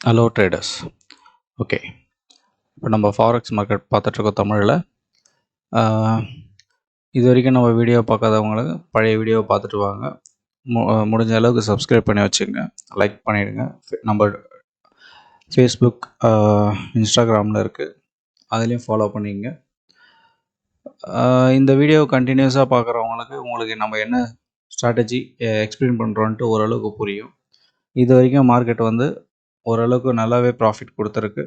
Hello traders. Okay, இப்போ நம்ம forex market பார்த்துட்ருக்கோம் தமிழில். இது வரைக்கும் நம்ம வீடியோ பார்க்காதவங்களுக்கு பழைய வீடியோவை பார்த்துட்டு வாங்க. முடிஞ்ச அளவுக்கு சப்ஸ்கிரைப் பண்ணி வச்சுங்க, லைக் பண்ணிவிடுங்க. நம்ம ஃபேஸ்புக், இன்ஸ்டாகிராமில் இருக்குது, அதுலேயும் ஃபாலோ பண்ணிங்க. இந்த வீடியோ கண்டினியூஸாக பார்க்குறவங்களுக்கு உங்களுக்கு நம்ம என்ன ஸ்ட்ராட்டஜி எக்ஸ்பிளைன் பண்ணுறோன்ட்டு ஓரளவுக்கு புரியும். இது வரைக்கும் மார்க்கெட் வந்து ஓரளவுக்கு நல்லாவே ப்ராஃபிட் கொடுத்துருக்கு.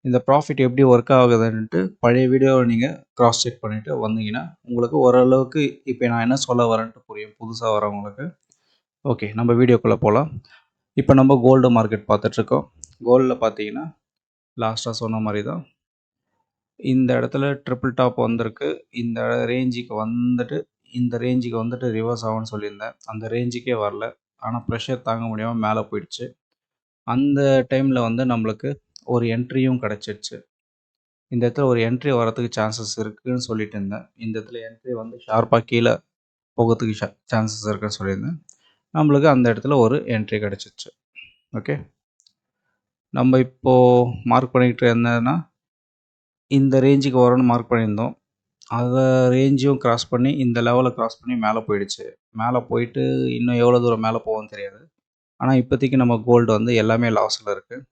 இந்த ப்ராஃபிட் எப்படி ஒர்க் ஆகுதுன்ட்டு பழைய வீடியோவை நீங்கள் க்ராஸ் செக் பண்ணிவிட்டு வந்தீங்கன்னா உங்களுக்கு ஓரளவுக்கு இப்போ நான் என்ன சொல்ல வரேன்ட்டு புரியும் புதுசாக வரவங்களுக்கு. ஓகே, நம்ம வீடியோக்குள்ளே போகலாம். இப்போ நம்ம கோல்டு மார்க்கெட் பார்த்துட்ருக்கோம். கோல்டில் பார்த்தீங்கன்னா லாஸ்ட்டாக சொன்ன மாதிரி தான் இந்த இடத்துல ட்ரிபிள் டாப் வந்திருக்கு. இந்த ரேஞ்சுக்கு வந்துட்டு ரிவர்ஸ் ஆகும்னு சொல்லியிருந்தேன். அந்த ரேஞ்சுக்கே வரல, ஆனால் ப்ரெஷர் தாங்க முடியாமல் மேலே போயிடுச்சு. அந்த டைமில் வந்து நம்மளுக்கு ஒரு என்ட்ரியும் கிடச்சிடுச்சு. இந்த இடத்துல ஒரு என்ட்ரி வரதுக்கு சான்சஸ் இருக்குதுன்னு சொல்லிட்டு இருந்தேன். இந்த இடத்துல என்ட்ரி வந்து ஷார்ப்பாக கீழே போகிறதுக்கு சான்சஸ் இருக்குன்னு சொல்லியிருந்தேன். நம்மளுக்கு அந்த இடத்துல ஒரு என்ட்ரி கிடச்சிச்சு. ஓகே, நம்ம இப்போது மார்க் பண்ணிக்கிட்டு என்னன்னா இந்த ரேஞ்சுக்கு வரும்னு மார்க் பண்ணியிருந்தோம். அதை ரேஞ்சையும் கிராஸ் பண்ணி இந்த லெவலை கிராஸ் பண்ணி மேலே போயிடுச்சு. மேலே போயிட்டு இன்னும் எவ்வளோ தூரம் மேலே போகும்னு தெரியாது. ஆனால் இப்போதைக்கு நம்ம கோல்டு வந்து எல்லாமே லாஸில் இருக்குது.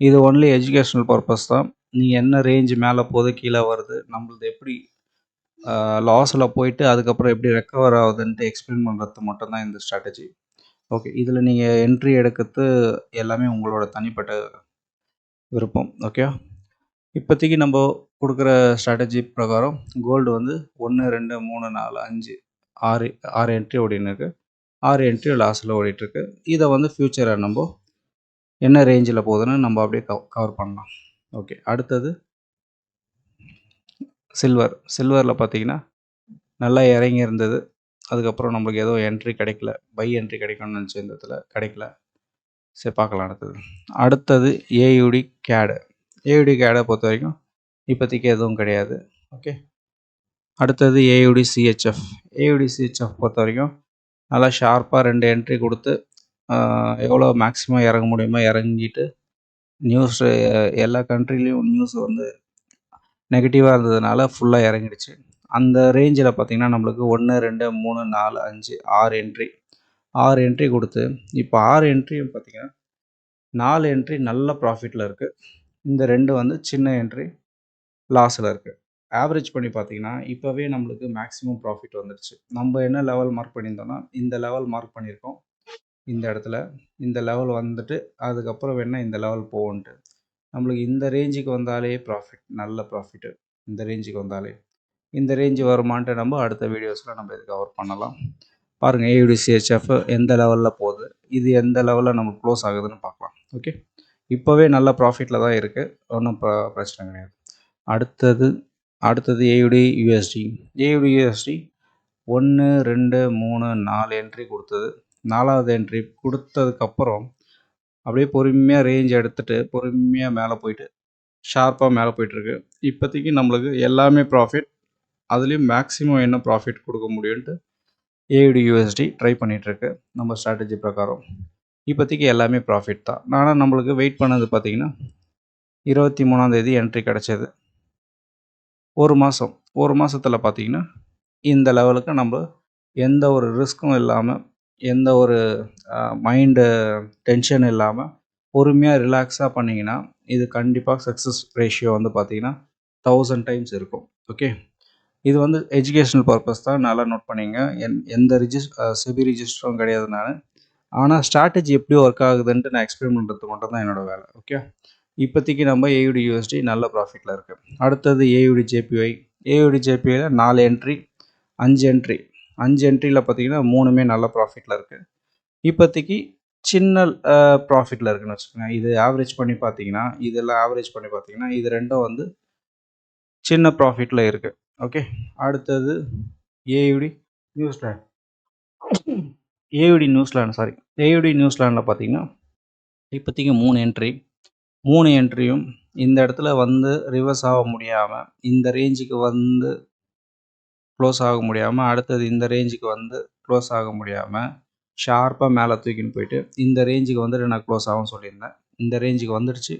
இது ஒன்லி எஜுகேஷ்னல் பர்பஸ் தான். நீங்கள் என்ன ரேஞ்சு மேலே போகுது கீழே வருது, நம்மளது எப்படி லாஸில் போயிட்டு அதுக்கப்புறம் எப்படி ரெக்கவர் ஆகுதுன்ட்டு எக்ஸ்பிளைன் பண்ணுறது மட்டும்தான் இந்த ஸ்ட்ராட்டஜி. ஓகே, இதில் நீங்கள் என்ட்ரி எடுக்கிறது எல்லாமே உங்களோட தனிப்பட்ட விருப்பம். ஓகே, இப்போதைக்கு நம்ம கொடுக்குற ஸ்ட்ராட்டஜி பிரகாரம் கோல்டு வந்து 1 2 3 4 5 6 என்ட்ரி ஓடின்னு இருக்குது. 6 என்ட்ரி லாஸில் ஓடிட்டுருக்கு. இதை வந்து ஃப்யூச்சரை நம்ம என்ன ரேஞ்சில் போகுதுன்னு நம்ம அப்படியே கவர் பண்ணலாம். ஓகே, அடுத்தது சில்வரில் பார்த்தீங்கன்னா நல்லா இறங்கி இருந்தது. அதுக்கப்புறம் நம்மளுக்கு ஏதோ என்ட்ரி கிடைக்கல, பை என்ட்ரி கிடைக்கணும்னு நினச்ச இந்த இடத்துல கிடைக்கல. சரி, பார்க்கலாம். அடுத்தது ஏயுடி கேடை பொறுத்த வரைக்கும் இப்போதைக்கு எதுவும் கிடையாது. ஓகே, அடுத்தது ஏயுடி சிஹெச்எஃப் பொறுத்த வரைக்கும் நல்லா ஷார்ப்பாக 2 என்ட்ரி கொடுத்து எவ்வளோ மேக்ஸிமம் இறங்க முடியுமோ இறங்கிட்டு நியூஸ் எல்லா கண்ட்ரிலையும் நியூஸ் வந்து நெகட்டிவாக இருந்ததுனால ஃபுல்லாக இறங்கிடுச்சு. அந்த ரேஞ்சில் பார்த்திங்கன்னா நம்மளுக்கு 1 2 3 4 5 6 என்ட்ரி கொடுத்து இப்போ 6 என்ட்ரியும் பார்த்திங்கன்னா 4 என்ட்ரி நல்ல ப்ராஃபிட்டில் இருக்குது. இந்த 2 வந்து சின்ன என்ட்ரி லாஸில் இருக்குது. ஆவரேஜ் பண்ணி பார்த்திங்கன்னா இப்போவே நம்மளுக்கு மேக்ஸிமம் ப்ராஃபிட் வந்துடுச்சு. நம்ம என்ன லெவல் மார்க் பண்ணியிருந்தோம்னா இந்த லெவல் மார்க் பண்ணியிருக்கோம். இந்த இடத்துல இந்த லெவல் வந்துட்டு அதுக்கப்புறம் வேணால் இந்த லெவல் போகும்ன்ட்டு நம்மளுக்கு இந்த ரேஞ்சுக்கு வந்தாலே ப்ராஃபிட், நல்ல ப்ராஃபிட்டு. இந்த ரேஞ்சுக்கு வந்தாலே இந்த ரேஞ்சு வருமான்ட்டு நம்ம அடுத்த வீடியோஸில் நம்ம இது கவர் பண்ணலாம். பாருங்கள், ஏயுடிசிஹெச்எஃப் எந்த லெவலில் போகுது, இது எந்த லெவலில் நம்ம க்ளோஸ் ஆகுதுன்னு பார்க்கலாம். ஓகே, இப்போவே நல்ல ப்ராஃபிட்டில் தான் இருக்குது, ஒன்றும் பிரச்சனை கிடையாது. அடுத்தது ஏயுடி யூஎஸ்டி 1 2 3 4 என்ட்ரி கொடுத்தது. 4வது என்ட்ரி கொடுத்ததுக்கப்புறம் அப்படியே பொறுமையாக ரேஞ்ச் எடுத்துகிட்டு பொறுமையாக மேலே போயிட்டு ஷார்ப்பாக மேலே போயிட்டுருக்கு. இப்போதைக்கு நம்மளுக்கு எல்லாமே ப்ராஃபிட். அதுலேயும் மேக்ஸிமம் என்ன ப்ராஃபிட் கொடுக்க முடியும்ன்ட்டு ஏயுடி யூஎஸ்டி ட்ரை பண்ணிகிட்ருக்கு. நம்ம ஸ்ட்ராட்டஜி பிரகாரம் இப்போதைக்கு எல்லாமே ப்ராஃபிட் தான். ஆனால் நம்மளுக்கு வெயிட் பண்ணது பார்த்திங்கன்னா 23ஆந்தேதி என்ட்ரி கிடச்சது. ஒரு மாதத்தில் பார்த்திங்கன்னா இந்த லெவலுக்கு நம்ம எந்த ஒரு ரிஸ்க்கும் இல்லாமல், எந்த ஒரு மைண்டு டென்ஷன் இல்லாமல் பொறுமையாக ரிலாக்ஸாக பண்ணிங்கன்னா இது கண்டிப்பாக சக்ஸஸ் ரேஷியோ வந்து பார்த்திங்கன்னா 1000 டைம்ஸ் இருக்கும். ஓகே, இது வந்து எஜுகேஷ்னல் பர்பஸ் தான், நல்லா நோட் பண்ணிங்க. எந்த செபி ரிஜிஸ்டரும் கிடையாது நான். ஆனால் ஸ்ட்ராட்டஜி எப்படி ஒர்க் ஆகுதுன்ட்டு நான் எக்ஸ்பிளைன் பண்ணுறது மட்டும் தான் என்னோடய வேலை. ஓகே, இப்போதைக்கு நம்ம ஏயுடி யூஎஸ்டி நல்ல ப்ராஃபிட்டில் இருக்குது. அடுத்தது ஏயுடி ஜேபிஒய் 4 என்ட்ரி 5 என்ட்ரியில் பார்த்திங்கன்னா 3மே நல்ல ப்ராஃபிட்டில் இருக்குது. இப்போதைக்கு சின்ன ப்ராஃபிட்டில் இருக்குதுன்னு வச்சுக்கோங்க. இது ஆவரேஜ் பண்ணி பார்த்தீங்கன்னா இது ரெண்டும் வந்து சின்ன ப்ராஃபிட்டில் இருக்குது. ஓகே, அடுத்தது ஏயுடி நியூசிலாண்டில் பார்த்தீங்கன்னா இப்போதைக்கு 3 என்ட்ரியும் இந்த இடத்துல வந்து ரிவர்ஸ் ஆக முடியாமல், இந்த ரேஞ்சுக்கு வந்து க்ளோஸ் ஆக முடியாமல், அடுத்தது இந்த ரேஞ்சுக்கு வந்து க்ளோஸ் ஆக முடியாமல் ஷார்ப்பாக மேலே தூக்கின்னு போயிட்டு இந்த ரேஞ்சுக்கு வந்துட்டு நான் க்ளோஸ் ஆகும்னு சொல்லியிருந்தேன். இந்த ரேஞ்சுக்கு வந்துடுச்சு.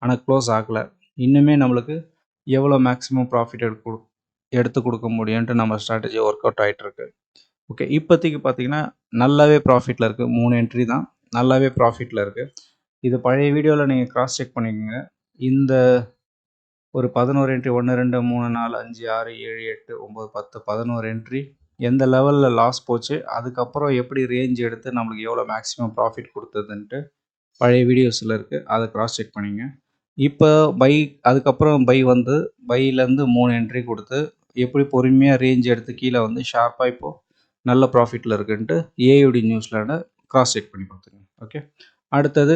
ஆனால் க்ளோஸ் ஆகலை. இன்னுமே நம்மளுக்கு எவ்வளோ மேக்ஸிமம் ப்ராஃபிட் எடுத்து கொடுக்க முடியும்ன்ட்டு நம்ம ஸ்ட்ராட்டஜி ஒர்க் அவுட் ஆகிட்டு இருக்கு. ஓகே, இப்போதைக்கு பார்த்தீங்கன்னா நல்லாவே ப்ராஃபிட்டில் இருக்குது. 3 என்ட்ரி தான் நல்லாவே ப்ராஃபிட்டில் இருக்குது. இது பழைய வீடியோவில் நீங்கள் கிராஸ் செக் பண்ணிக்கோங்க. இந்த ஒரு 11 என்ட்ரி 1 2 3 4 5 6 7 8 9 10 11 என்ட்ரி எந்த லெவலில் லாஸ் போச்சு, அதுக்கப்புறம் எப்படி ரேஞ்ச் எடுத்து நம்மளுக்கு எவ்வளோ மேக்ஸிமம் ப்ராஃபிட் கொடுத்ததுன்ட்டு பழைய வீடியோஸில் இருக்குது. அதை கிராஸ் செக் பண்ணிங்க. இப்போ அதுக்கப்புறம் வந்து பையிலேருந்து 3 என்ட்ரி கொடுத்து எப்படி பொறுமையாக ரேஞ்ச் எடுத்து கீழே வந்து ஷார்ப்பாக இப்போது நல்ல ப்ராஃபிட்டில் இருக்குன்ட்டு ஏயுடி நியூஸில் கிராஸ் செக் பண்ணி பார்த்துங்க. ஓகே, அடுத்தது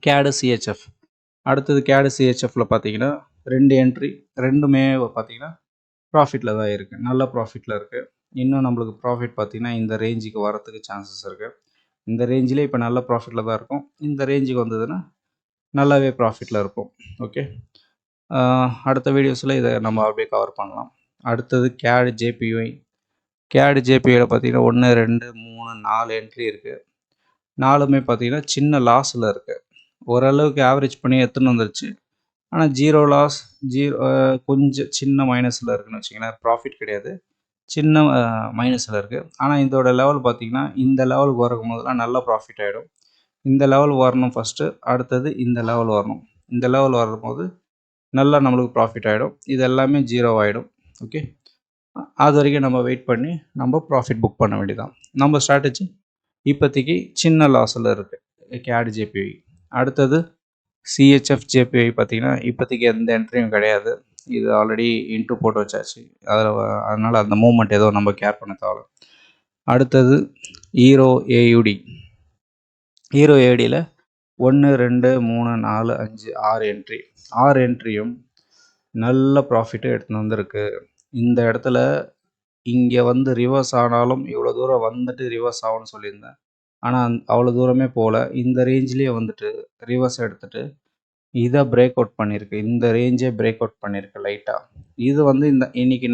கேடு சிஹெச்எஃப். கேடு சிஹெச்எஃப்பில் பார்த்தீங்கன்னா 2 என்ட்ரி, ரெண்டுமே பார்த்தீங்கன்னா ப்ராஃபிட்டில் தான் இருக்குது. நல்ல ப்ராஃபிட்டில் இருக்குது. இன்னும் நம்மளுக்கு ப்ராஃபிட் பார்த்தீங்கன்னா இந்த ரேஞ்சுக்கு வரத்துக்கு சான்சஸ் இருக்குது. இந்த ரேஞ்சிலே இப்போ நல்ல ப்ராஃபிட்டில் தான் இருக்கும். இந்த ரேஞ்சுக்கு வந்ததுன்னா நல்லாவே ப்ராஃபிட்டில் இருக்கும். ஓகே, அடுத்த வீடியோஸில் இதை நம்ம அப்படியே கவர் பண்ணலாம். அடுத்தது கேடு ஜேபிஒய். கேடு ஜேபிஒயில் பார்த்தீங்கன்னா 1 2 3 4 என்ட்ரி இருக்குது. 4மே பார்த்தீங்கன்னா சின்ன லாஸில் இருக்குது. ஓரளவுக்கு ஆவரேஜ் பண்ணி எடுத்துன்னு வந்துருச்சு. ஆனால் 0 லாஸ், கொஞ்சம் சின்ன மைனஸில் இருக்குதுன்னு வச்சிங்களேன். ப்ராஃபிட் கிடையாது, சின்ன மைனஸில் இருக்குது. ஆனால் இதோட லெவல் பார்த்திங்கன்னா இந்த லெவலுக்கு வரும் போதெல்லாம் நல்ல ப்ராஃபிட் ஆகிடும். இந்த லெவல் வரணும் ஃபஸ்ட்டு, அடுத்தது இந்த லெவல் வரணும். இந்த லெவல் வரும்போது நல்லா நம்மளுக்கு ப்ராஃபிட் ஆகிடும். இது எல்லாமே 0 ஆகிடும். ஓகே, அது வரைக்கும் நம்ம வெயிட் பண்ணி நம்ம ப்ராஃபிட் புக் பண்ண வேண்டியதான். நம்ம ஸ்ட்ராட்டஜி இப்போதைக்கு சின்ன லாஸில் இருக்குது கேடு ஜேபிஒய். அடுத்தது சிஹெச்எஃப் ஜேபிஒய் பார்த்திங்கன்னா இப்போதைக்கு எந்த என்ட்ரியும் கிடையாது. இது ஆல்ரெடி இன்ட்டு போட்டு வச்சாச்சு. அதனால் அந்த மூமெண்ட் ஏதோ நம்ம கேர் பண்ண தேவை. அடுத்தது ஹீரோ ஏயுடி. ஹீரோ ஏடியில் 1 2 3 4 5 6 என்ட்ரி. 6 என்ட்ரியும் நல்ல ப்ராஃபிட்டு எடுத்துன்னு வந்திருக்கு. இந்த இடத்துல இங்கே வந்து ரிவர்ஸ் ஆனாலும் இவ்வளோ தூரம் வந்துட்டு ரிவர்ஸ் ஆகும்னு சொல்லியிருந்தேன். ஆனால் அவ்வளோ தூரமே போகல. இந்த ரேஞ்சிலே வந்துட்டு ரிவர்ஸ் எடுத்துகிட்டு இதை பிரேக் அவுட் பண்ணியிருக்கு. இந்த ரேஞ்சே பிரேக் அவுட் பண்ணியிருக்கு லைட்டாக. இது வந்து இன்னைக்கு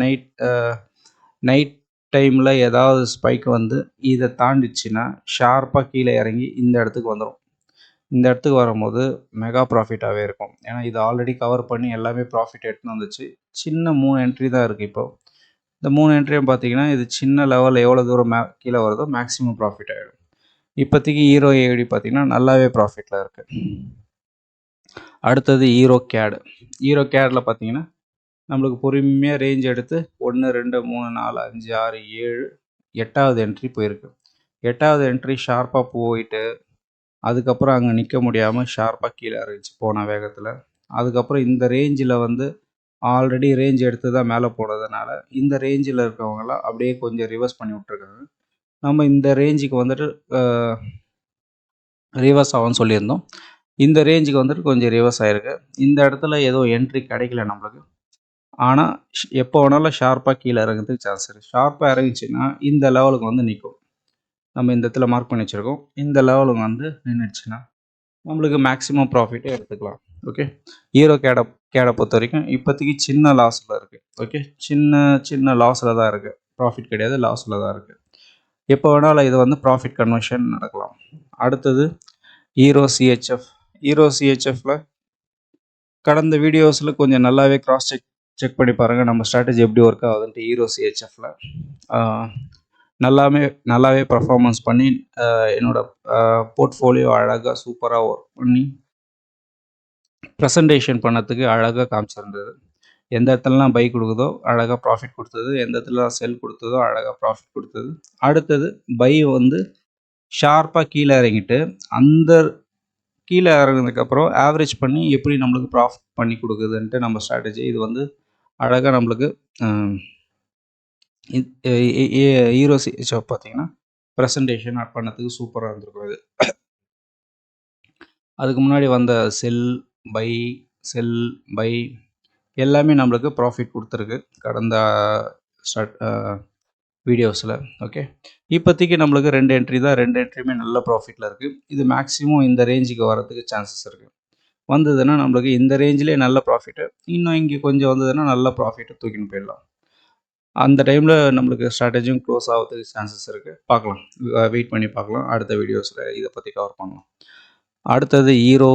நைட் டைமில் ஏதாவது ஸ்பைக் வந்து இதை தாண்டிச்சுன்னா ஷார்ப்பாக கீழே இறங்கி இந்த இடத்துக்கு வந்துடும். இந்த இடத்துக்கு வரும்போது மெகா ப்ராஃபிட்டாகவே இருக்கும். ஏன்னா இது ஆல்ரெடி கவர் பண்ணி எல்லாமே ப்ராஃபிட் எடுத்துன்னு வந்துச்சு. சின்ன 3 என்ட்ரி தான் இருக்குது. இப்போ இந்த 3 என்ட்ரியும் பார்த்தீங்கன்னா இது சின்ன லெவலில் எவ்வளோ தூரம் கீழே வருதோ மேக்ஸிமம் ப்ராஃபிட் ஆகிடும். இப்போதைக்கு ஹீரோ ஏடி பார்த்திங்கன்னா நல்லாவே ப்ராஃபிட்டில் இருக்குது. அடுத்தது ஹீரோ கேடு. ஹீரோ கேடில் பார்த்தீங்கன்னா நம்மளுக்கு பொறுமையாக ரேஞ்ச் எடுத்து 1 2 3 4 5 6 7 8வது என்ட்ரி போயிருக்கு. 8வது என்ட்ரி ஷார்ப்பாக போயிட்டு அதுக்கப்புறம் அங்கே நிற்க முடியாமல் ஷார்ப்பாக கீழே இறங்கிச்சு போன வேகத்தில். அதுக்கப்புறம் இந்த ரேஞ்சில் வந்து ஆல்ரெடி ரேஞ்ச் எடுத்து தான் மேலே போனதுனால இந்த ரேஞ்சில் இருக்கவங்களாம் அப்படியே கொஞ்சம் ரிவர்ஸ் பண்ணி விட்ருக்காங்க. நம்ம இந்த ரேஞ்சுக்கு வந்துட்டு ரிவர்ஸ் ஆகும்னு சொல்லியிருந்தோம். இந்த ரேஞ்சுக்கு வந்துட்டு கொஞ்சம் ரிவர்ஸ் ஆகிருக்கு. இந்த இடத்துல ஏதோ என்ட்ரி கிடைக்கல நம்மளுக்கு. ஆனால் எப்போ வேணாலும் ஷார்ப்பாக கீழே இறங்குறதுக்கு சான்ஸ் இருக்குது. ஷார்ப்பாக இறங்கிச்சின்னா இந்த லெவலுக்கு வந்து நிற்கும். நம்ம இந்த இடத்துல மார்க் பண்ணி வச்சுருக்கோம். இந்த லெவலுக்கு வந்து நின்றுச்சுன்னா நம்மளுக்கு மேக்ஸிமம் ப்ராஃபிட்டே எடுத்துக்கலாம். ஓகே, ஹீரோ கேடை பொறுத்த வரைக்கும் இப்போதைக்கு சின்ன லாஸில் இருக்குது. ஓகே, சின்ன லாஸில் தான் இருக்குது. ப்ராஃபிட் கிடையாது, லாஸில் தான் இருக்குது. எப்போ வேணாலும் இது வந்து ப்ராஃபிட் கன்வர்ஷன் நடக்கலாம். அடுத்தது ஹீரோ சிஹெச்எஃப். ஹீரோ சிஹெச்எஃப்பில் கடந்த வீடியோஸில் கொஞ்சம் நல்லாவே கிராஸ் செக் பண்ணி பாருங்கள் நம்ம ஸ்ட்ராட்டஜி எப்படி ஒர்க் ஆகுதுன்ட்டு. ஹீரோ சிஹெச்எஃப்பில் நல்லாவே பர்ஃபார்மன்ஸ் பண்ணி என்னோடய போர்ட்ஃபோலியோ அழகாக சூப்பராக ஒர்க் பண்ணி ப்ரெசன்டேஷன் பண்ணதுக்கு அழகாக காமிச்சிருந்தது. எந்த இடத்துலலாம் பை கொடுக்குதோ அழகாக ப்ராஃபிட் கொடுத்தது, எந்த இடத்துலலாம் செல் கொடுத்ததோ அழகாக ப்ராஃபிட் கொடுத்தது. அடுத்தது பை வந்து ஷார்ப்பாக கீழே இறங்கிட்டு அந்த கீழே இறங்கினதுக்கப்புறம் ஆவரேஜ் பண்ணி எப்படி நம்மளுக்கு ப்ராஃபிட் பண்ணி கொடுக்குதுன்ட்டு நம்ம ஸ்ட்ராட்டஜி. இது வந்து அழகாக நம்மளுக்கு ஹீரோ சிஹெச்எஃப் பார்த்தீங்கன்னா ப்ரெசன்டேஷன் பண்ணதுக்கு சூப்பராக இருந்திருக்கும். இது அதுக்கு முன்னாடி வந்த செல் பை எல்லாமே நம்மளுக்கு ப்ராஃபிட் கொடுத்துருக்கு கடந்த வீடியோஸில். ஓகே, இப்போதைக்கு நம்மளுக்கு 2 என்ட்ரி தான். 2 என்ட்ரியுமே நல்ல ப்ராஃபிட்டில் இருக்குது. இது மேக்ஸிமம் இந்த ரேஞ்சுக்கு வரதுக்கு சான்சஸ் இருக்குது. வந்ததுன்னா நம்மளுக்கு இந்த ரேஞ்சிலே நல்ல ப்ராஃபிட்டு, இன்னும் இங்கே கொஞ்சம் வந்ததுன்னா நல்ல ப்ராஃபிட்டை தூக்கின்னு போயிடலாம். அந்த டைமில் நம்மளுக்கு ஸ்ட்ராட்டஜியும் க்ளோஸ் ஆகிறதுக்கு சான்சஸ் இருக்குது. பார்க்கலாம், வெயிட் பண்ணி பார்க்கலாம். அடுத்த வீடியோஸில் இதை பற்றி கவர் பண்ணலாம். அடுத்தது ஹீரோ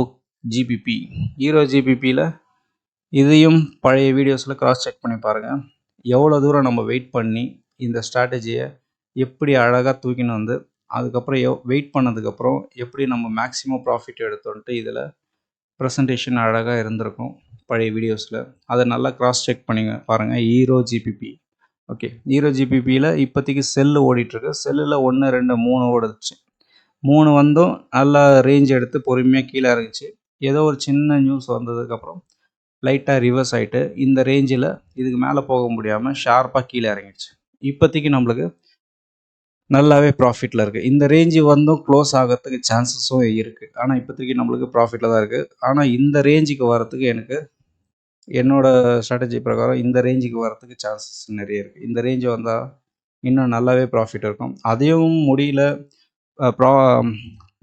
ஜிபிபி. ஹீரோ ஜிபிபியில் இதையும் பழைய வீடியோஸில் கிராஸ் செக் பண்ணி பாருங்கள். எவ்வளோ தூரம் நம்ம வெயிட் பண்ணி இந்த ஸ்ட்ராட்டஜியை எப்படி அழகாக தூக்கின்னு வந்து அதுக்கப்புறம் வெயிட் பண்ணதுக்கப்புறம் எப்படி நம்ம மேக்ஸிமம் ப்ராஃபிட் எடுத்தோன்ட்டு இதில் ப்ரெசன்டேஷன் அழகாக இருந்திருக்கும் பழைய வீடியோஸில். அதை நல்லா கிராஸ் செக் பண்ணிங்க பாருங்கள். Hero GBP. ஓகே, ஹீரோ ஜிபிபியில் இப்போதைக்கு செல்லு ஓடிட்டுருக்கு. செல்லில் 1 2 3 ஓடுச்சு. 3 வந்தும் நல்லா ரேஞ்ச் எடுத்து பொறுமையாக கீழே இறங்குச்சு. ஏதோ ஒரு சின்ன நியூஸ் வந்ததுக்கப்புறம் லைட்டாக ரிவர்ஸ் ஆகிட்டு இந்த ரேஞ்சில் இதுக்கு மேலே போக முடியாமல் ஷார்ப்பாக கீழே இறங்கிடுச்சு. இப்போதைக்கு நம்மளுக்கு நல்லாவே ப்ராஃபிட்டில் இருக்குது. இந்த ரேஞ்சு வந்தும் க்ளோஸ் ஆகிறதுக்கு சான்சஸும் இருக்குது. ஆனால் இப்போதைக்கு நம்மளுக்கு ப்ராஃபிட்டில் தான் இருக்குது. ஆனால் இந்த ரேஞ்சுக்கு வரத்துக்கு எனக்கு என்னோடய ஸ்ட்ராட்டஜி பிரகாரம் இந்த ரேஞ்சுக்கு வரத்துக்கு சான்சஸ் நிறைய இருக்குது. இந்த ரேஞ்சு வந்தால் இன்னும் நல்லாவே ப்ராஃபிட் இருக்கும். அதையும் முடியல,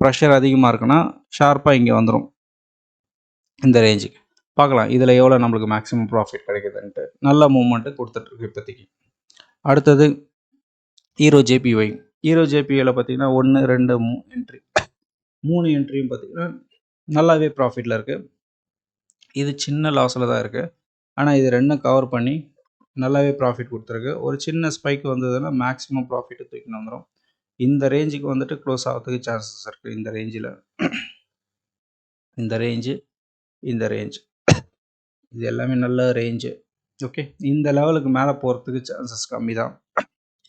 ப்ரெஷர் அதிகமாக இருக்குன்னா ஷார்ப்பாக இங்கே வந்துடும் இந்த ரேஞ்சுக்கு. பார்க்கலாம் இதில் எவ்வளோ நம்மளுக்கு மேக்ஸிமம் ப்ராஃபிட் கிடைக்குதுன்ட்டு. நல்ல மூவ்மெண்ட்டு கொடுத்துட்ருக்கு இப்போதைக்கு. அடுத்தது ஹீரோ ஜேபிஒய். ஹீரோ ஜேபிஒயில் பார்த்தீங்கன்னா 1 2 3 என்ட்ரி. 3 என்ட்ரியும் பார்த்தீங்கன்னா நல்லாவே ப்ராஃபிட்டில் இருக்குது. இது சின்ன லாஸில் தான் இருக்குது. ஆனால் இது ரெண்டும் கவர் பண்ணி நல்லாவே ப்ராஃபிட் கொடுத்துருக்கு. ஒரு சின்ன ஸ்பைக் வந்ததுன்னா மேக்ஸிமம் ப்ராஃபிட்டு தூக்கின்னு வந்துடும். இந்த ரேஞ்சுக்கு வந்துட்டு க்ளோஸ் ஆகிறதுக்கு சான்சஸ் இருக்குது. இந்த ரேஞ்சில் இந்த ரேஞ்சு இந்த ரேஞ்ச் இது எல்லாமே நல்ல ரேஞ்சு. ஓகே, இந்த லெவலுக்கு மேலே போகிறதுக்கு சான்சஸ் கம்மி தான்.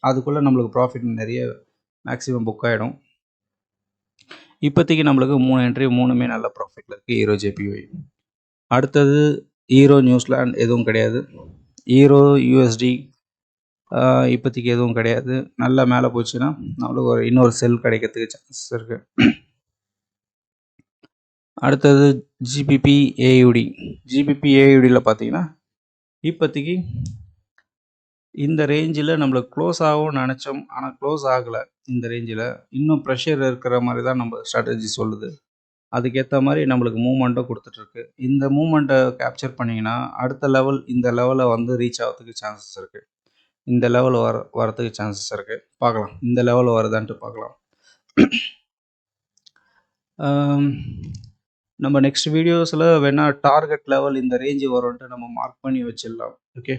அதுக்குள்ளே நம்மளுக்கு ப்ராஃபிட் நிறைய மேக்ஸிமம் புக் ஆகிடும். இப்போதைக்கு நம்மளுக்கு 3 என்ட்ரி 3மே நல்ல ப்ராஃபிட்டில் இருக்குது ஹீரோ ஜேபிஒய். அடுத்தது ஹீரோ நியூசிலாண்ட் எதுவும் கிடையாது. ஹீரோ யூஎஸ்டி இப்போதைக்கு எதுவும் கிடையாது. நல்லா மேலே போச்சுன்னா நம்மளுக்கு இன்னொரு செல் கிடைக்கிறதுக்கு சான்சஸ் இருக்குது. அடுத்தது ஜிபிபி ஏயுடி. ஜிபிபி ஏயுடியில் பார்த்தீங்கன்னா இப்போதைக்கு இந்த ரேஞ்சில் நம்மளுக்கு க்ளோஸ் ஆகும்னு நினச்சோம். ஆனால் க்ளோஸ் ஆகலை. இந்த ரேஞ்சில் இன்னும் ப்ரெஷர் இருக்கிற மாதிரி தான் நம்ம ஸ்ட்ராட்டஜி சொல்லுது. அதுக்கேற்ற மாதிரி நம்மளுக்கு மூவ்மெண்ட்டும் கொடுத்துட்ருக்கு. இந்த மூவ்மெண்ட்டை கேப்சர் பண்ணிங்கன்னா அடுத்த லெவல் இந்த லெவலை வந்து ரீச் ஆகிறதுக்கு சான்சஸ் இருக்குது. இந்த லெவல் வரத்துக்கு சான்சஸ் இருக்குது. பார்க்கலாம் இந்த லெவல் வருதான்ட்டு பார்க்கலாம். நம்ம நெக்ஸ்ட் வீடியோஸில் வேணால் டார்கெட் லெவல் இந்த ரேஞ்சு வரும்ன்ட்டு நம்ம மார்க் பண்ணி வச்சிடலாம். ஓகே,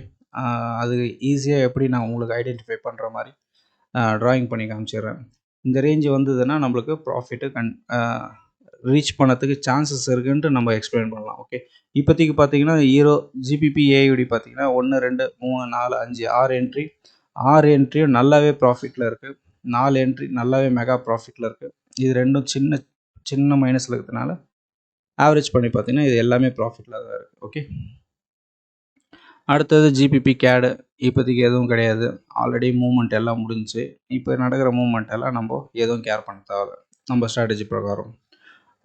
அது ஈஸியாக எப்படி நான் உங்களுக்கு ஐடென்டிஃபை பண்ணுற மாதிரி ட்ராயிங் பண்ணி காமிச்சிடுறேன். இந்த ரேஞ்சு வந்ததுன்னா நம்மளுக்கு ப்ராஃபிட்டு ரீச் பண்ணதுக்கு சான்சஸ் இருக்குன்ட்டு நம்ம எக்ஸ்பிளைன் பண்ணலாம். ஓகே, இப்போதைக்கு பார்த்தீங்கன்னா ஹீரோ ஜிபிபி ஏயுடி பார்த்தீங்கன்னா 1 2 3 4 5 6 என்ட்ரி. 6 என்ட்ரியும் நல்லாவே ப்ராஃபிட்டில் இருக்குது. 4 என்ட்ரி நல்லாவே மெகா ப்ராஃபிட்டில் இருக்குது. இது ரெண்டும் சின்ன சின்ன மைனஸில் இருக்கிறதுனால ஆவரேஜ் பண்ணி பார்த்தீங்கன்னா இது எல்லாமே ப்ராஃபிட்டில் தான் இருக்குது. ஓகே, அடுத்தது ஜிபிபி கேடு. இப்போதைக்கு எதுவும் கிடையாது. ஆல்ரெடி மூவ்மெண்ட் எல்லாம் முடிஞ்சிச்சு. இப்போ நடக்கிற மூவ்மெண்ட் எல்லாம் நம்ம எதுவும் கேர் பண்ண தேவை நம்ம ஸ்ட்ராட்டஜி பிரகாரம்.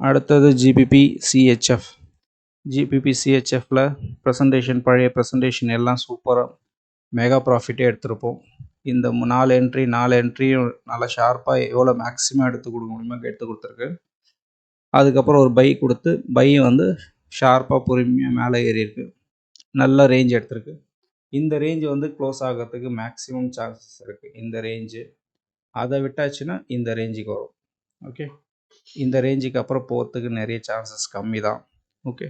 அடுத்தது ஜிபிபி சிஹெச்எஃப். ஜிபிபி சிஹெச்எஃப்பில் பழைய ப்ரெசன்டேஷன் எல்லாம் சூப்பராக மெகா ப்ராஃபிட்டே எடுத்திருப்போம். இந்த 4 என்ட்ரியும் நல்லா ஷார்ப்பாக எவ்வளோ மேக்ஸிமம் எடுத்து கொடுக்க முடியுமோ எடுத்து கொடுத்துருக்கு. அதுக்கப்புறம் ஒரு பை கொடுத்து பையை வந்து ஷார்ப்பாக பொறுமையாக மேலே ஏறி இருக்கு. நல்ல ரேஞ்ச் எடுத்திருக்கு. இந்த ரேஞ்சு வந்து க்ளோஸ் ஆகிறதுக்கு மேக்ஸிமம் சான்சஸ் இருக்குது. இந்த ரேஞ்சு அதை விட்டாச்சுன்னா இந்த ரேஞ்சுக்கு வரும். ஓகே, இந்த ரேஞ்சுக்கு அப்புறம் போகிறதுக்கு நிறைய சான்சஸ் கம்மி தான். ஓகே,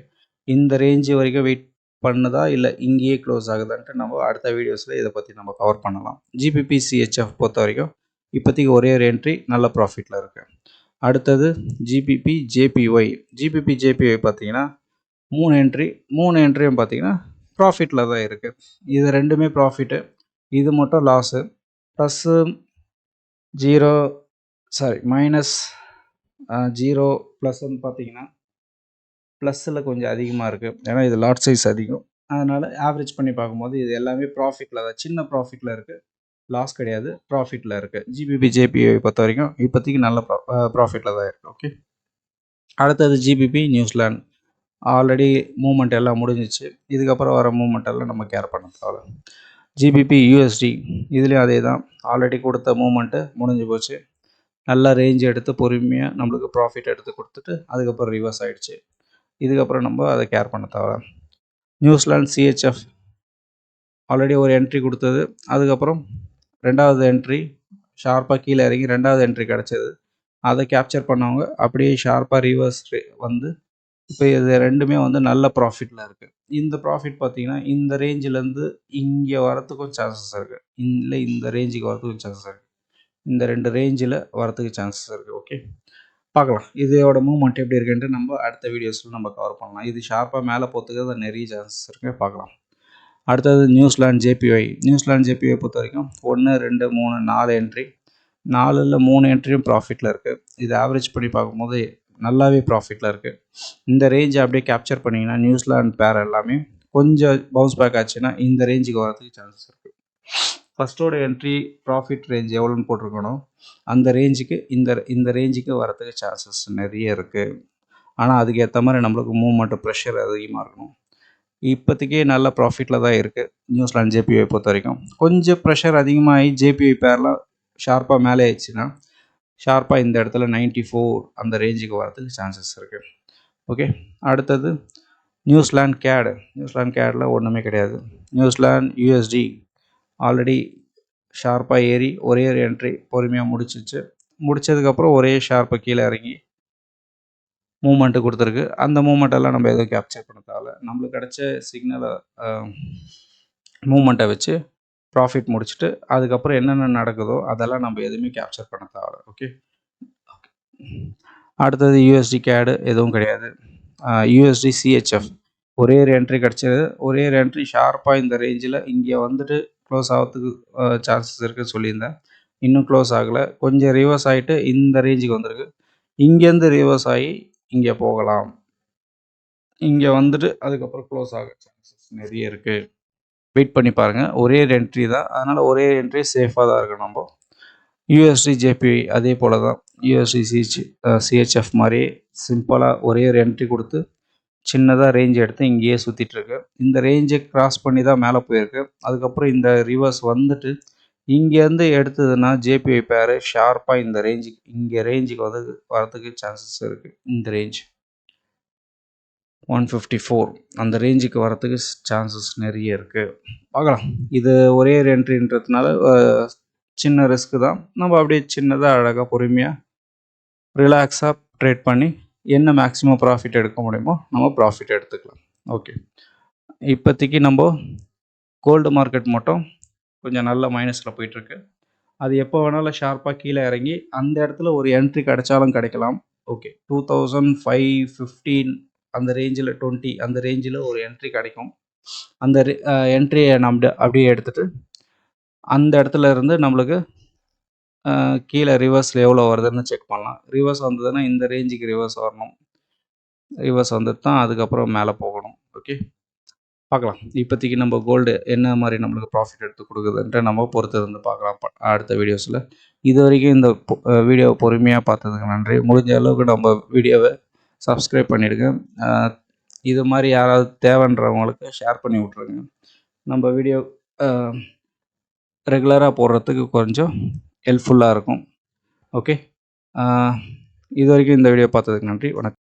இந்த ரேஞ்சு வரைக்கும் வெயிட் பண்ணுதா இல்லை இங்கேயே க்ளோஸ் ஆகுதான்ட்டு நம்ம அடுத்த வீடியோஸில் இதை பற்றி நம்ம கவர் பண்ணலாம். ஜிபிபி சிஹெச்எஃப் பொறுத்த வரைக்கும் இப்போதைக்கு ஒரே ஒரு என்ட்ரி நல்ல ப்ராஃபிட்டில் இருக்குது. அடுத்தது ஜிபிபி ஜேபிஒய். ஜிபிபி ஜேபிஒய் பார்த்தீங்கன்னா 3 என்ட்ரியும் பார்த்தீங்கன்னா ப்ராஃபிட்டில் தான் இருக்குது. இது ரெண்டுமே ப்ராஃபிட்டு, இது மட்டும் லாஸு. ப்ளஸ்ஸு மைனஸ் 0 ப்ளஸ்ன்னு பார்த்தீங்கன்னா ப்ளஸ்ஸில் கொஞ்சம் அதிகமாக இருக்குது. ஏன்னா இது லாட் சைஸ் அதிகம். அதனால் ஆவரேஜ் பண்ணி பார்க்கும்போது இது எல்லாமே ப்ராஃபிட்டில் தான், சின்ன ப்ராஃபிட்டில் இருக்குது. லாஸ் கிடையாது, ப்ராஃபிட்டில் இருக்குது. ஜிபிபி ஜேபிஐ பொறுத்த வரைக்கும் இப்போதைக்கு நல்ல ப்ராஃபிட்டில் தான் இருக்குது. ஓகே, அடுத்தது ஜிபிபி நியூசிலாண்ட். ஆல்ரெடி மூவ்மெண்ட் எல்லாம் முடிஞ்சிச்சு. இதுக்கப்புறம் வர மூவ்மெண்ட் எல்லாம் நம்ம கேர் பண்ண தேவை. ஜிபிபி யூஎஸ்டி இதுலேயும் அதே தான். ஆல்ரெடி கொடுத்த மூவ்மெண்ட்டு முடிஞ்சு போச்சு. நல்லா ரேஞ்ச் எடுத்து பொறுமையாக நம்மளுக்கு ப்ராஃபிட் எடுத்து கொடுத்துட்டு அதுக்கப்புறம் ரிவர்ஸ் ஆகிடுச்சு. இதுக்கப்புறம் நம்ம அதை கேர் பண்ண தேவை. நியூசிலாண்ட் சிஹெச்எஃப் ஆல்ரெடி ஒரு என்ட்ரி கொடுத்தது. அதுக்கப்புறம் 2வது என்ட்ரி ஷார்ப்பாக கீழே இறங்கி 2வது என்ட்ரி கிடச்சிது. அதை கேப்சர் பண்ணவங்க அப்படியே ஷார்ப்பாக ரிவர்ஸ் வந்து இப்போ இது ரெண்டுமே வந்து நல்ல ப்ராஃபிட்டில் இருக்குது. இந்த ப்ராஃபிட் பார்த்தீங்கன்னா இந்த ரேஞ்சிலேருந்து இங்கே வரத்துக்கும் சான்சஸ் இருக்குது, இல்லை இந்த ரேஞ்சுக்கு வரத்துக்கும் சான்சஸ் இருக்குது. இந்த 2 ரேஞ்சில் வரத்துக்கு சான்சஸ் இருக்குது. ஓகே, பார்க்கலாம் இதோட மூவ்மெண்ட் எப்படி இருக்குன்ட்டு நம்ம அடுத்த வீடியோஸில் நம்ம கவர் பண்ணலாம். இது ஷார்ப்பாக மேலே போகிறதுக்கு தான் நிறைய சான்சஸ் இருக்குது, பார்க்கலாம். அடுத்தது நியூசிலாந்து ஜேபிஒய். நியூசிலாந்து ஜேபிஒய் பொறுத்த வரைக்கும் 1 2 3 4 என்ட்ரி, 4ல் 3 என்ட்ரியும் ப்ராஃபிட்டில் இருக்குது. இது ஆவரேஜ் பண்ணி பார்க்கும்போது நல்லாவே ப்ராஃபிட்டில் இருக்குது. இந்த ரேஞ்சை அப்படியே கேப்சர் பண்ணிங்கன்னா நியூசிலாந்து பேர் எல்லாமே கொஞ்சம் பவுன்ஸ் பேக் ஆச்சுன்னா இந்த ரேஞ்சுக்கு வரதுக்கு சான்சஸ் இருக்குது. ஃபஸ்ட்டோட என்ட்ரி ப்ராஃபிட் ரேஞ்ச் எவ்வளோன்னு போட்டிருக்கணும், அந்த ரேஞ்சுக்கு இந்த ரேஞ்சுக்கு வரதுக்கு சான்சஸ் நிறைய இருக்குது. ஆனால் அதுக்கு ஏற்ற மாதிரி நம்மளுக்கு மூவ்மெண்ட் ப்ரெஷர் அதிகமாக இருக்கணும். இப்போதைக்கு நல்ல ப்ராஃபிட்டில் தான் இருக்குது நியூசிலாந்து ஜேபிஒய் பொறுத்த வரைக்கும். கொஞ்சம் ப்ரெஷர் அதிகமாகி ஜேபிஒய் பேர்லாம் ஷார்ப்பாக மேலே ஆயிடுச்சுன்னா ஷார்ப்பாக இந்த இடத்துல 94 அந்த ரேஞ்சுக்கு வரதுக்கு சான்சஸ் இருக்குது. ஓகே, அடுத்தது நியூசிலாந்து கேடு. நியூசிலாந்து கேடில் ஒன்றுமே கிடையாது. நியூசிலாந்து யூஎஸ்டி ஆல்ரெடி ஷார்ப்பாக ஏறி ஒரே ஒரு என்ட்ரி பொறுமையாக முடிச்சதுக்கப்புறம் ஒரே ஷார்ப்பாக கீழே இறங்கி மூமெண்ட்டு கொடுத்துருக்கு. அந்த மூமெண்ட்டெல்லாம் நம்ம எதுவும் கேப்சர் பண்ண தேவையில்ல. நம்மளுக்கு கிடைச்ச சிக்னலை மூமெண்ட்டை வச்சு ப்ராஃபிட் முடிச்சுட்டு அதுக்கப்புறம் என்னென்ன நடக்குதோ அதெல்லாம் நம்ம எதுவுமே கேப்சர் பண்ண தேவையில்ல. ஓகே, அடுத்தது யூஎஸ்டி கேடு எதுவும் கிடையாது. யூஎஸ்டி சிஹெச்எஃப் ஒரே ஒரு என்ட்ரி கிடச்சது. ஒரே ஒரு என்ட்ரி ஷார்ப்பாக இந்த ரேஞ்சில் இங்கே வந்துட்டு க்ளோஸ் ஆகிறதுக்கு சான்சஸ் இருக்குதுன்னு சொல்லியிருந்தேன். இன்னும் க்ளோஸ் ஆகலை, கொஞ்சம் ரிவர்ஸ் ஆகிட்டு இந்த ரேஞ்சுக்கு வந்திருக்கு. இங்கேருந்து ரிவர்ஸ் ஆகி இங்கே போகலாம், இங்கே வந்துட்டு அதுக்கப்புறம் க்ளோஸ் ஆக சான்சஸ் நிறைய இருக்குது. வெயிட் பண்ணி பாருங்கள். ஒரே என்ட்ரி தான், அதனால் ஒரே என்ட்ரி சேஃபாக தான் இருக்குது. நம்ம யூஎஸ்டி ஜேபிஒய் அதே போல் தான். யூஎஸ்டி சிஹெச்எஃப் மாதிரி சிம்பிளாக ஒரே ஒரு என்ட்ரி கொடுத்து சின்னதாக ரேஞ்ச் எடுத்து இங்கேயே சுற்றிட்டுருக்கு. இந்த ரேஞ்சை கிராஸ் பண்ணி தான் மேலே போயிருக்கு. அதுக்கப்புறம் இந்த ரிவர்ஸ் வந்துட்டு இங்கேருந்து எடுத்ததுன்னா ஜேபிஒய் பேர் ஷார்ப்பாக இந்த ரேஞ்சுக்கு இங்கே ரேஞ்சுக்கு வந்து வரதுக்கு சான்சஸ் இருக்குது. இந்த ரேஞ்ச் 154 அந்த ரேஞ்சுக்கு வரத்துக்கு சான்சஸ் நிறைய இருக்குது. பார்க்கலாம். இது ஒரே ஒரு என்ட்ரின்றதுனால சின்ன ரிஸ்க்கு தான். நம்ம அப்படியே சின்னதாக அழகாக பொறுமையாக ரிலாக்ஸாக ட்ரேட் பண்ணி என்ன மேக்ஸிமம் ப்ராஃபிட் எடுக்க முடியுமோ நம்ம ப்ராஃபிட் எடுத்துக்கலாம். ஓகே, இப்போதைக்கு நம்ம கோல்டு மார்க்கெட் மட்டும் கொஞ்சம் நல்ல மைனஸில் போயிட்டுருக்கு. அது எப்போ வேணாலும் ஷார்ப்பாக கீழே இறங்கி அந்த இடத்துல ஒரு என்ட்ரி கிடைச்சாலும் கிடைக்கலாம். ஓகே, 2515 அந்த ரேஞ்சில் 20 அந்த ரேஞ்சில் ஒரு என்ட்ரி கிடைக்கும். அந்த என்ட்ரியை நம்ம அப்படியே எடுத்துகிட்டு அந்த இடத்துல இருந்து நம்மளுக்கு கீழே ரிவர்ஸில் எவ்வளோ வருதுன்னு செக் பண்ணலாம். ரிவர்ஸ் வந்ததுன்னா இந்த ரேஞ்சுக்கு ரிவர்ஸ் வரணும். ரிவர்ஸ் வந்துட்டு தான் அதுக்கப்புறம் மேலே போகணும். ஓகே, பார்க்கலாம். இப்போதைக்கு நம்ம கோல்டு என்ன மாதிரி நம்மளுக்கு ப்ராஃபிட் எடுத்து கொடுக்குதுன்ட்டு நம்ம பொறுத்து இருந்து பார்க்கலாம் அடுத்த வீடியோஸில். இது வரைக்கும் இந்த வீடியோவை பொறுமையாக பார்த்ததுக்கு நன்றி. முடிஞ்ச அளவுக்கு நம்ம வீடியோவை சப்ஸ்கிரைப் பண்ணிவிடுங்க. இது மாதிரி யாராவது தேவைன்றவங்களுக்கு ஷேர் பண்ணி விட்ருங்க. நம்ம வீடியோ ரெகுலராக போடுறதுக்கு கொஞ்சம் ஹெல்ப்ஃபுல்லாக இருக்கும். ஓகே, இது வரைக்கும் இந்த வீடியோ பார்த்ததுக்கு நன்றி. வணக்கம்.